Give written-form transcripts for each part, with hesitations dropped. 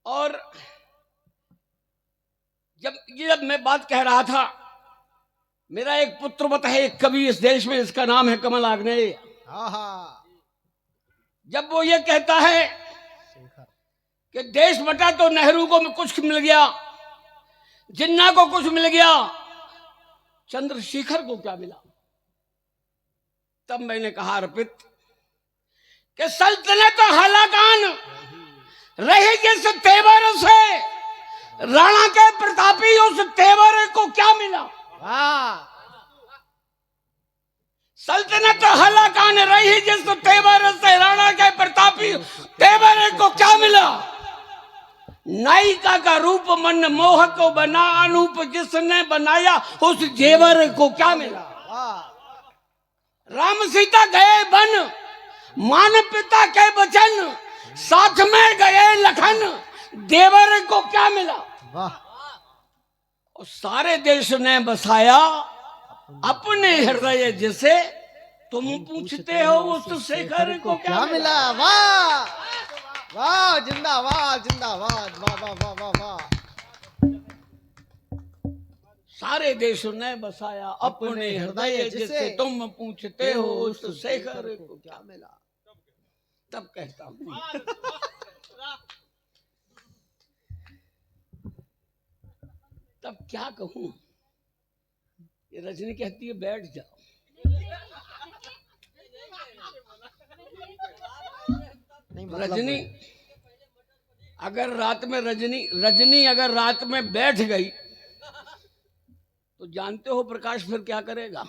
और जब मैं बात कह रहा था, मेरा एक पुत्रवत है, एक कवि इस देश में, इसका नाम है कमल आग्नेय। जब वो ये कहता है कि देश बटा तो नेहरू को कुछ मिल गया, जिन्ना को कुछ मिल गया, चंद्रशेखर को क्या मिला, तब मैंने कहा अर्पित कि सल्तनत हलाकान रही जिस तेवर से, राणा के प्रतापी उस तेवर को क्या मिला। सल्तनत हलाकान रही जिस तेवर से, राणा के प्रतापी तेवर को क्या मिला। नायिका का रूप मन मोह को बना, अनूप जिसने बनाया उस जेवर को क्या मिला। राम सीता गए वन, मान पिता के वचन, साथ में गए लखन, देवर को क्या मिला। और सारे देश ने बसाया अपने हृदय जिसे, तुम पूछते हो उस शेखर को क्या मिला। वाह वाह, जिंदाबाद जिंदाबाद, वाह वाह वाह वाह वाह। सारे देश ने बसाया अपने हृदय जिसे, तुम पूछते हो उस शेखर को क्या मिला। तब कहता हूं, तब क्या कहूं। ये रजनी कहती है बैठ जाओ, रजनी अगर रात में रजनी अगर रात में बैठ गई तो जानते हो प्रकाश फिर क्या करेगा।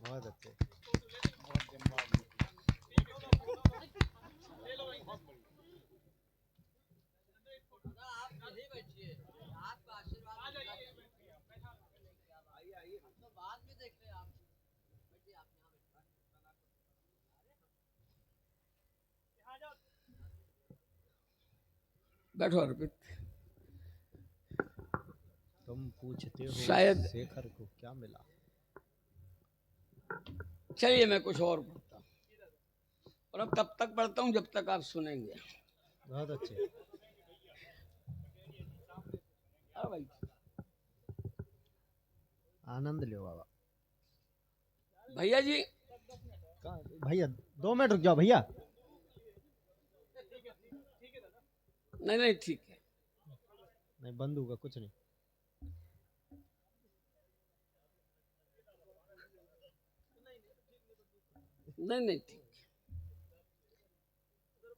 बहुत अच्छे। बैठो अर्पित। तुम पूछते हो शायद शेखर को क्या मिला। चलिए मैं कुछ और पढ़ता हूँ, और अब तब तक पढ़ता हूँ जब तक आप सुनेंगे। बहुत अच्छे। भाई आनंद लो बाबा। भैया जी, भैया 2 मिनट रुक जाओ भैया। नहीं नहीं ठीक है, नहीं बंद होगा कुछ नहीं। नहीं नहीं ठीक।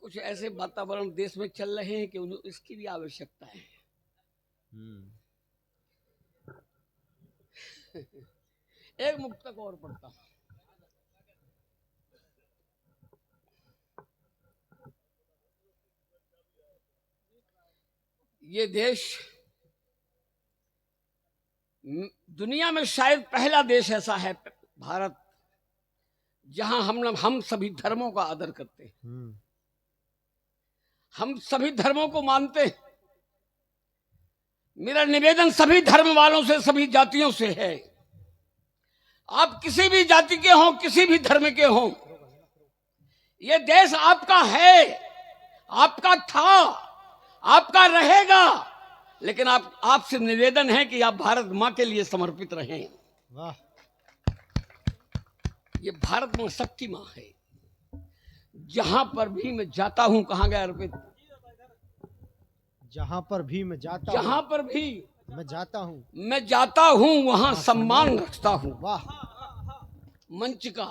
कुछ ऐसे वातावरण देश में चल रहे हैं कि इसकी भी आवश्यकता है। एक मुक्तक और पढ़ता हूं। ये देश दुनिया में शायद पहला देश ऐसा है, भारत, जहां हम सभी धर्मों का आदर करते हैं। हम सभी धर्मों को मानते हैं। मेरा निवेदन सभी धर्म वालों से, सभी जातियों से है, आप किसी भी जाति के हों, किसी भी धर्म के हों, ये देश आपका है, आपका था, आपका रहेगा। लेकिन आपसे निवेदन है कि आप भारत मां के लिए समर्पित रहें। वाह। ये भारत मां शक्ति मां है। जहां पर भी मैं जाता हूं, कहां गया अर्पित, जहां पर भी मैं जाता जहां पर भी मैं जाता हूं वहां सम्मान रखता हूं। वाह। मंच का,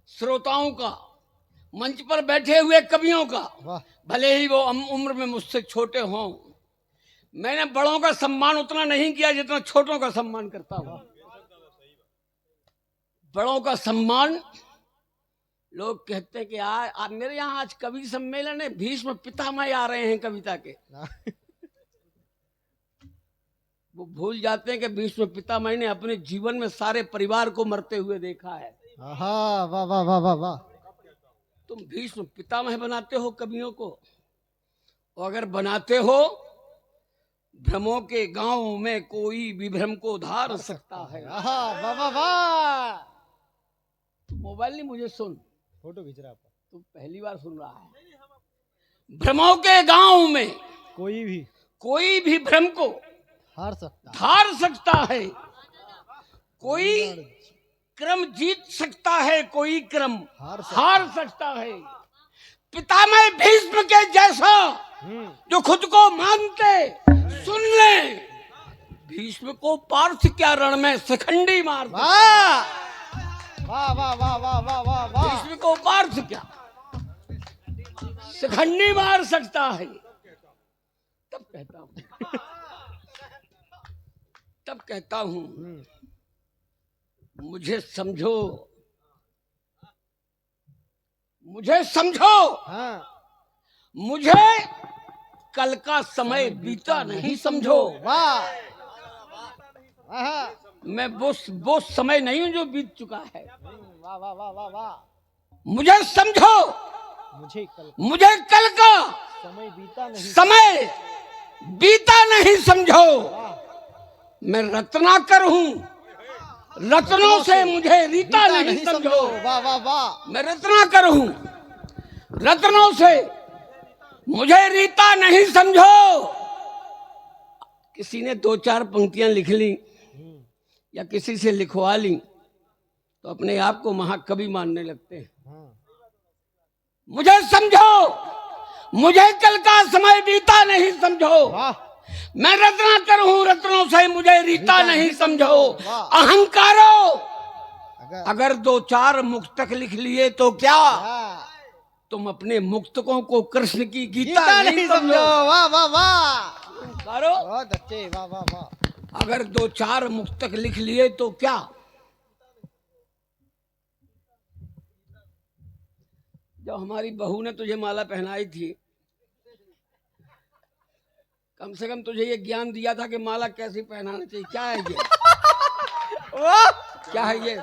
श्रोताओं का, मंच पर बैठे हुए कवियों का, भले ही वो उम्र में मुझसे छोटे हों, मैंने बड़ों का सम्मान उतना नहीं किया जितना छोटों का सम्मान करता हूं। बड़ों का सम्मान, लोग कहते हैं कि मेरे यहाँ आज कवि सम्मेलन है, भीष्म पितामह आ रहे हैं कविता के। वो भूल जाते हैं कि भीष्म पितामह ने अपने जीवन में सारे परिवार को मरते हुए देखा है। वाह वाह वाह वाह वाह। तुम भीष्म पितामह बनाते हो कवियों को, और अगर बनाते हो, भ्रमों के गांव में कोई विभ्रम को धार सकता है। वाह वाह वाह। मोबाइल नहीं, मुझे सुन। फोटो खींच रहा आपका। तू पहली बार सुन रहा है। भ्रमों के गांव में कोई भी भ्रम को हार सकता है। कोई क्रम जीत सकता है, कोई क्रम हार सकता है। पितामह भीष्म के जैसा जो खुद को मानते, सुन ले, भीष्म को पार्थ क्या रण में शिखंडी मार। वाह वाह वाह वाह वाह वाह वाह वाह। भीष्म को पार्थ क्या शिखंडी मार सकता है। तब कहता हूं मुझे समझो, मुझे समझो। हाँ। मुझे कल का समय बीता नहीं समझो। वाह। हाँ। मैं वो समय नहीं हूं जो बीत चुका है। वाह वाह वाह वाह वाह। मुझे समझो, मुझे कल का समय बीता नहीं समझो। मैं रत्नाकर हूं, रत्नों से मुझे रीता नहीं समझो। वाह वाह वाह। मैं रत्नाकर हूं, रत्नों से मुझे रीता नहीं समझो। किसी ने 2-4 पंक्तियां लिख ली या किसी से लिखवा ली तो अपने आप को महाकवि मानने लगते हैं। मुझे समझो, मुझे कल का समय बीता नहीं समझो। मैं रत्नाकर हूं, रत्नों से मुझे रीता नहीं समझो। अहंकारो, अगर 2-4 मुक्तक लिख लिए तो क्या, तुम अपने मुक्तकों को कृष्ण की गीता नहीं समझो। वाह वाह वाह। बहुत अच्छे। वाह वाह वाह। अगर 2-4 मुक्तक लिख लिए तो क्या, जब हमारी बहू ने तुझे माला पहनाई थी, कम से कम तुझे ये ज्ञान दिया था कि माला कैसी पहनाना चाहिए। क्या है ये? क्या है ये?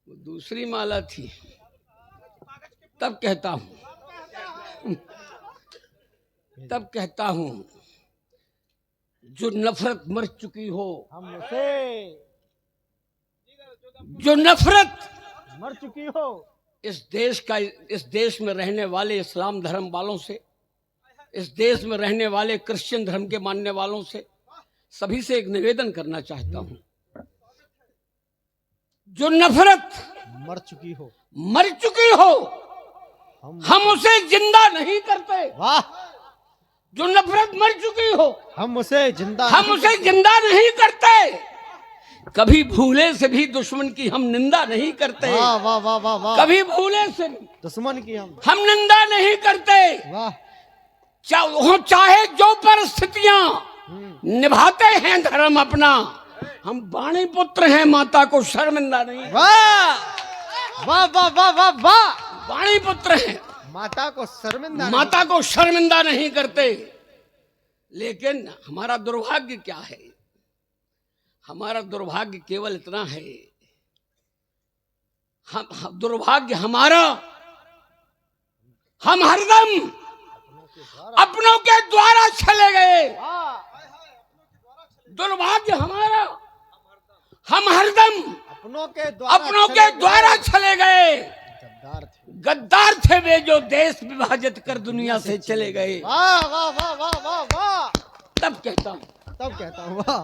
दूसरी माला थी। तब कहता हूं जो नफरत मर चुकी हो हमसे, जो नफरत मर चुकी हो इस देश में रहने वाले इस्लाम धर्म वालों से, इस देश में रहने वाले क्रिश्चियन धर्म के मानने वालों से, सभी से एक निवेदन करना चाहता हूं। जो नफरत मर चुकी हो हम उसे जिंदा नहीं करते। वाह। जो नफरत मर चुकी हो हम उसे जिंदा नहीं करते। कभी भूले से भी दुश्मन की हम निंदा नहीं करते। वाह वाह वाह वाह वाह। कभी भूले से दुश्मन की हम निंदा नहीं करते। वाह। चाहे जो परिस्थितियां निभाते हैं धर्म अपना, हम वाणी पुत्र हैं, माता को शर्मिंदा नहीं। वाह वाह वाह वाह वाह वाह। वाणी पुत्र हैं, माता को शर्मिंदा नहीं करते। लेकिन हमारा दुर्भाग्य क्या है? हमारा दुर्भाग्य केवल इतना है, दुर्भाग्य हमारा, हम हरदम अपनों के द्वारा चले गए। दुर्भाग्य हमारा, हम हरदम अपनों के द्वारा चले गए। गद्दार थे वे जो देश विभाजित कर दुनिया से चले गए। वाह वाह वाह वाह वाह वाह। तब कहता हूँ वाह।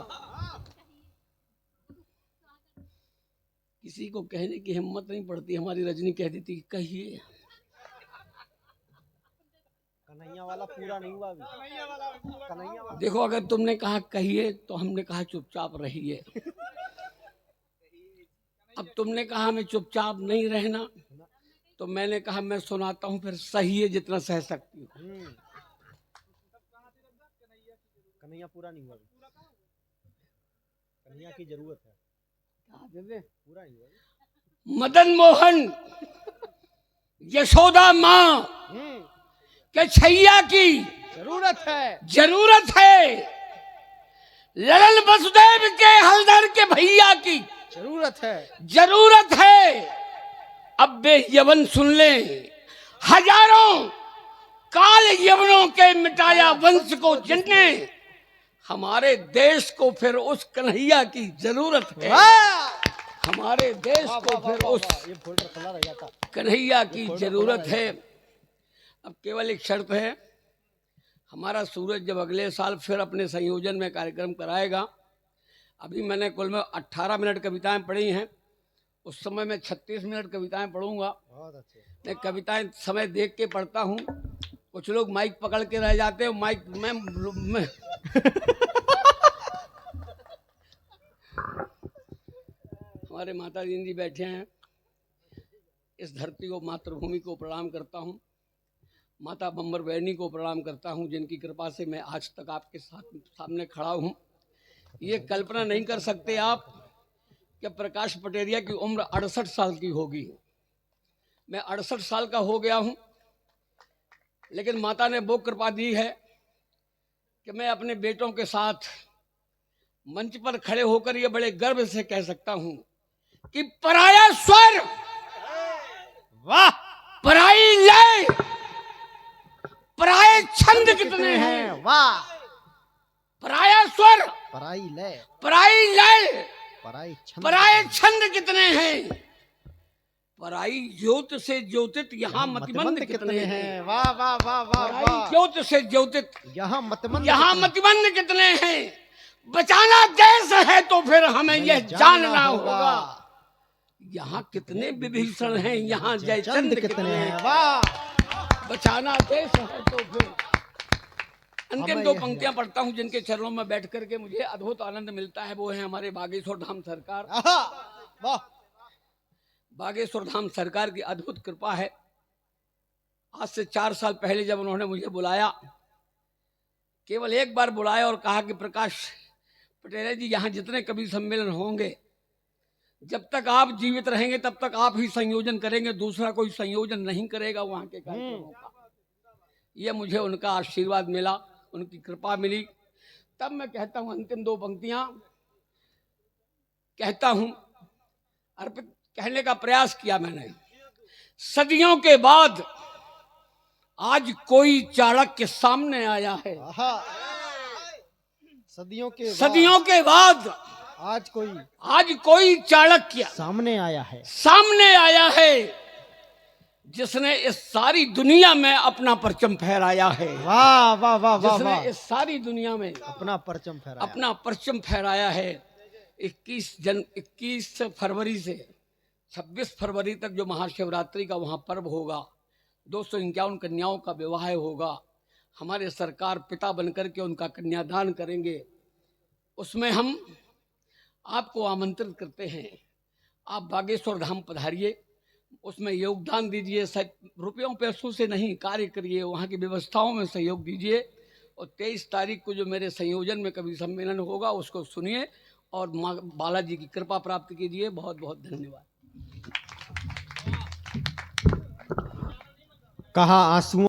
किसी को कहने की हिम्मत नहीं पड़ती। हमारी रजनी कह देती कि कहिए। कन्हैया वाला पूरा नहीं हुआ अभी। देखो, अगर तुमने कहा कहिए तो हमने कहा चुपचाप रहिए। अब तुमने कहा हमें चुपचाप नहीं रहना, तो मैंने कहा मैं सुनाता हूँ, फिर सही है जितना सह सकती हूँ। कन्हैया पूरा नहीं हुआ, कन्हैया की जरूरत है। पूरा नहीं हुआ। मदन मोहन यशोदा माँ के छैया की जरूरत है। ललन वसुदेव के हलधर के भैया की जरूरत है। जरूरत है। अब वे यवन सुन ले, हजारों काल यवनों के मिटाया वंश को जिनने, हमारे देश को फिर उस कन्हैया की जरूरत है। हमारे देश को फिर उस ये फोल्डर खुला रह जाता। कन्हैया की जरूरत है। अब केवल एक शर्त है, हमारा सूरज जब अगले साल फिर अपने संयोजन में कार्यक्रम कराएगा, अभी मैंने कुल में 18 मिनट कविताएं पढ़ी हैं, उस समय मैं 36 मिनट कविताएं पढ़ूंगा। बहुत अच्छे। मैं कविताएं समय देख के पढ़ता हूँ, कुछ लोग माइक पकड़ के रह जाते हैं, माइक में हमारे माता जी बैठे हैं। इस धरती को, मातृभूमि को प्रणाम करता हूँ, माता बम्बर बहनी को प्रणाम करता हूँ, जिनकी कृपा से मैं आज तक आपके सामने खड़ा हूँ। ये कल्पना नहीं कर सकते आप कि प्रकाश पटेरिया की उम्र 68 साल की होगी। मैं 68 साल का हो गया हूँ, लेकिन माता ने वो कृपा दी है कि मैं अपने बेटों के साथ मंच पर खड़े होकर ये बड़े गर्व से कह सकता हूँ कि पराया स्वर, वाह, पराई लय, पराये छंद कितने हैं। वाह, पराया स्वर, पराई लय, पराई लय, पराई छंद, पराये छंद कितने हैं। पराई ज्योत से ज्योतित यहाँ मतिमंद कितने हैं। वाह वाह वाह वाह पराई वाह। ज्योत से ज्योतित यहाँ मतमंद, यहाँ मतिमंद कितने हैं। बचाना देश है तो फिर हमें यह जानना होगा, यहाँ कितने विभीषण हैं, यहाँ जयचंद कितने हैं। वाह, बचाना देश है तो फिर। अंतिम दो पंक्तियां पढ़ता हूं जिनके चरणों में बैठ करके मुझे अद्भुत आनंद मिलता है। वो है हमारे बागेश्वर धाम सरकार। वाह, बागेश्वर धाम सरकार की अद्भुत कृपा है। आज से 4 साल पहले जब उन्होंने मुझे बुलाया, केवल एक बार बुलाया और कहा कि प्रकाश पटेल जी, यहाँ जितने कवि सम्मेलन होंगे, जब तक आप जीवित रहेंगे तब तक आप ही संयोजन करेंगे, दूसरा कोई संयोजन नहीं करेगा वहां के कार्यक्रमों का। ये मुझे उनका आशीर्वाद मिला, उनकी कृपा मिली। तब मैं कहता हूं, अंतिम दो पंक्तियां कहता हूं, अर्पित कहने का प्रयास किया मैंने। सदियों के बाद आज कोई चाणक्य सामने आया है। सदियों के बाद आज कोई चाणक्य सामने आया है, जिसने इस सारी दुनिया में अपना परचम फहराया है। वाह वाह वाह वाह, जिसने इस सारी दुनिया में अपना परचम फहराया है। 21 फरवरी से 26 फरवरी तक जो महाशिवरात्रि का वहाँ पर्व होगा, 251 कन्याओं का विवाह होगा। हमारे सरकार पिता बनकर के उनका कन्यादान करेंगे। उसमें हम आपको आमंत्रित करते हैं, आप बागेश्वर धाम पधारिए, उसमें योगदान दीजिए। रुपयों पैसों से नहीं, कार्य करिए, वहाँ की व्यवस्थाओं में सहयोग दीजिए। और 23 तारीख को जो मेरे संयोजन में कवि सम्मेलन होगा उसको सुनिए और माँ बालाजी की कृपा प्राप्त कीजिए। बहुत बहुत धन्यवाद। कहा आंसुओं